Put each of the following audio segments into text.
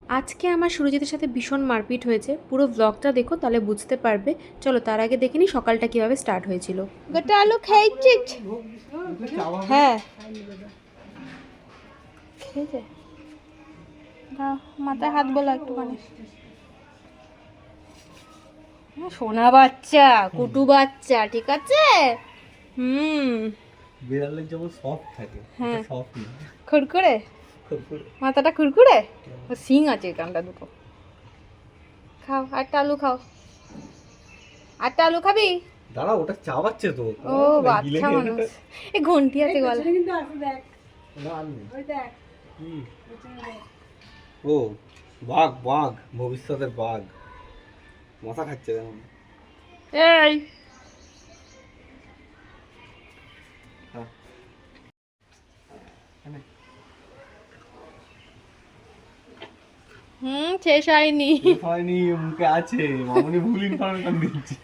আজকে আমার সুরজিতের সাথে ভীষণ মারপিট হয়েছে, পুরো ব্লগটা দেখো তাহলে বুঝতে পারবে। চলো তার আগে দেখে নিই সকালটা কিভাবে স্টার্ট হয়েছিল। গোটা আলু খেয়েছিস? হ্যাঁ খেয়েছে। মাথায় হাত বলা একটুখানি। সোনা বাচ্চা, কুটু বাচ্চা, ঠিক আছে। বিড়ালের যেমন সফট থাকে, হ্যাঁ সফট না, খুরকুরে, মাথাটা খুরকুরে, ও সিং আছে কানটা দুটো। খাও আটটা আলু খাও, আটটা আলু খাবি? দাঁড়া, ওটা চাবাচ্ছে তো। ও বাচ্চা মানুষ, এই ঘন্টি আছে গলা। ও বাঘ, বাঘ ভবিষ্যতের বাঘ মাথা খাচ্ছে যেমন। এই শেষ হয়নি, হয়নি, মুখে আছে। মামুনি ভুল ইনফরমেশন দিচ্ছে।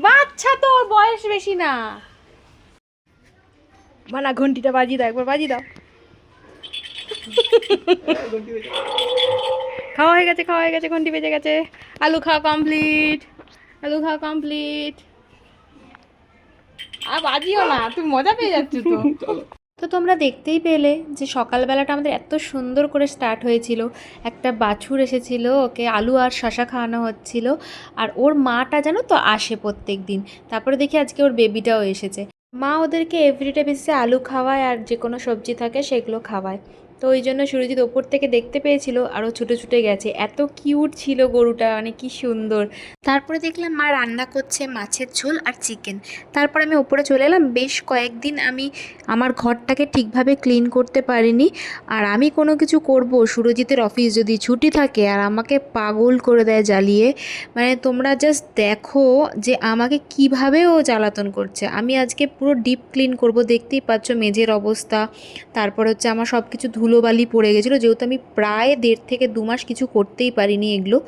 বাচ্চা তো, ওর বয়স বেশি না। মানা ঘন্টিটা বাজিয়ে দাও, একবার বাজিয়ে দাও। খাওয়া হয়ে গেছে, খাওয়া হয়ে গেছে, ঘন্টি বেজে গেছে। আলু খাওয়া কমপ্লিট, আলু খাওয়া কমপ্লিট। আর বাজিও না, তুমি মজা পেয়ে যাচ্ছ তো। তো তোমরা দেখতেই পেলে যে সকালবেলাটা আমাদের এত সুন্দর করে স্টার্ট হয়েছিল। একটা বাছুর এসেছিল, ওকে আলু আর শশা খাওয়ানো হচ্ছিল। আর ওর মাটা জানো তো আসে প্রত্যেক দিন। তারপরে দেখি আজকে ওর বেবিটাও এসেছে। মা ওদেরকে এভরিডে বেসিসে আলু খাওয়ায় আর যে কোনো সবজি থাকে সেগুলো খাওয়ায়। তো ওই জন্য সুরজিৎ ওপর থেকে দেখতে পেয়েছিল আর ও ছুটে ছুটে গেছে। এত কিউট ছিল গরুটা, মানে কি সুন্দর। তারপরে দেখলাম মা রান্না করছে মাছের ঝোল আর চিকেন। তারপর আমি ওপরে চলে এলাম। বেশ কয়েকদিন আমি আমার ঘরটাকে ঠিকভাবে ক্লিন করতে পারিনি। আর আমি কোনো কিছু করব, সুরজিতের অফিস যদি ছুটি থাকে আর আমাকে পাগল করে দেয় জ্বালিয়ে। মানে তোমরা জাস্ট দেখো যে আমাকে কিভাবে ও জ্বালাতন করছে। আমি আজকে পুরো ডিপ ক্লিন করব, দেখতেই পাচ্ছ মেঝের অবস্থা। তারপর হচ্ছে আমার সব কিছু ধুলোবালি পড়ে গেছিলো, যেহেতু আমি প্রায় 1.5 থেকে 2 মাস কিছু করতেই পারিনি এগুলো।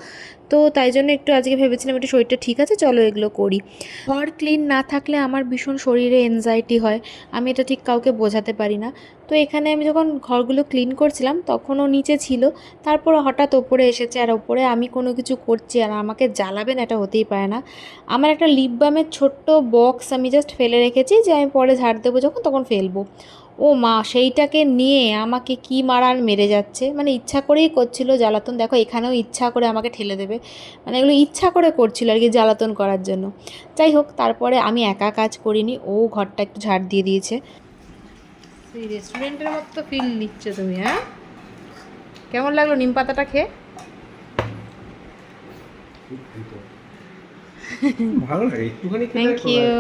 তো তাই জন্য একটু আজকে ভেবেছিলাম একটু শরীরটা ঠিক আছে, চলো এগুলো করি। ঘর ক্লিন না থাকলে আমার ভীষণ শরীরে এনজাইটি হয়, আমি এটা ঠিক কাউকে বোঝাতে পারি না। তো এখানে আমি যখন ঘরগুলো ক্লিন করছিলাম তখনও নিচে ছিল, তারপর হঠাৎ ওপরে এসেছে। আর ওপরে আমি কোনো কিছু করছি আর আমাকে জ্বালাবেন, এটা হতেই পারে না। আমার একটা লিপ বামের ছোট্ট বক্স আমি জাস্ট ফেলে রেখেছি, যে আমি পরে ঝাড় দেবো যখন তখন ফেলবো। ও মা সেইটাকে নিয়ে আমাকে কি মারান মেরে যাচ্ছে, মানে ইচ্ছা করেই করছিল জ্বালাতন। দেখো এখানেও ইচ্ছা করে আমাকে ঠেলে দেবে, মানে এগুলো ইচ্ছা করে করছিল আর কি, জ্বালাতন করার জন্য। যাই হোক, তারপরে আমি একা কাজ করিনি, ও ঘরটা একটু ঝাড় দিয়ে দিয়েছে। সেই রেস্টুরেন্টের মতো ফিল নিচ্ছ তুমি, হ্যাঁ? কেমন লাগলো নিম পাতাটা খেয়ে? ভালো লাগে একটুখানি খেলে। Thank you.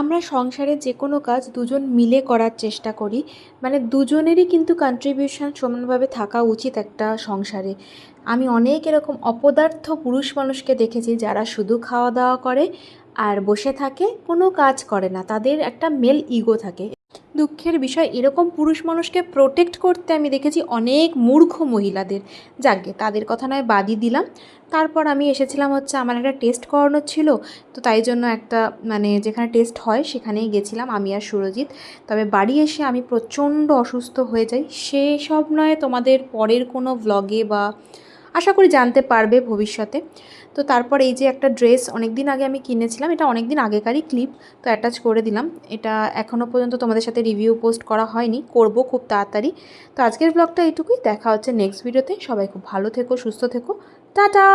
আমরা সংসারে যে কোনো কাজ দুজন মিলে করার চেষ্টা করি, মানে দুজনেরই কিন্তু কন্ট্রিবিউশন সমানভাবে থাকা উচিত একটা সংসারে। আমি অনেক এরকম অপদার্থ পুরুষ মানুষকে দেখেছি যারা শুধু খাওয়া দাওয়া করে আর বসে থাকে, কোনো কাজ করে না। তাদের একটা মেল ইগো থাকে। দুঃখের বিষয়, এরকম পুরুষ মানুষকে প্রোটেক্ট করতে আমি দেখেছি অনেক মূর্খ মহিলাদের। যাকগে, তাদের কথা নয়, বাদই দিলাম। তারপর আমি এসেছিলাম হচ্ছে আমার একটা টেস্ট করানোর ছিল। তো তাই জন্য একটা মানে যেখানে টেস্ট হয় সেখানেই গেছিলাম আমি আর সুরজিৎ। তবে বাড়ি এসে আমি প্রচণ্ড অসুস্থ হয়ে যাই। সেসব নয় তোমাদের পরের কোনো ভ্লগে বা আশা করি জানতে পারবে ভবিষ্যতে। তো তারপর এই যে একটা ড্রেস অনেক দিন আগে আমি কিনেছিলাম, এটা অনেক দিন আগেকারই ক্লিপ, তো অ্যাটাচ করে দিলাম। এটা এখনও পর্যন্ত তোমাদের সাথে রিভিউ পোস্ট করা হয়নি, করব খুব তাড়াতাড়ি। তো আজকের ব্লগটা এইটুকুই, দেখা হচ্ছে নেক্সট ভিডিওতে। সবাই খুব ভালো থেকো, সুস্থ থেকো, টাটা।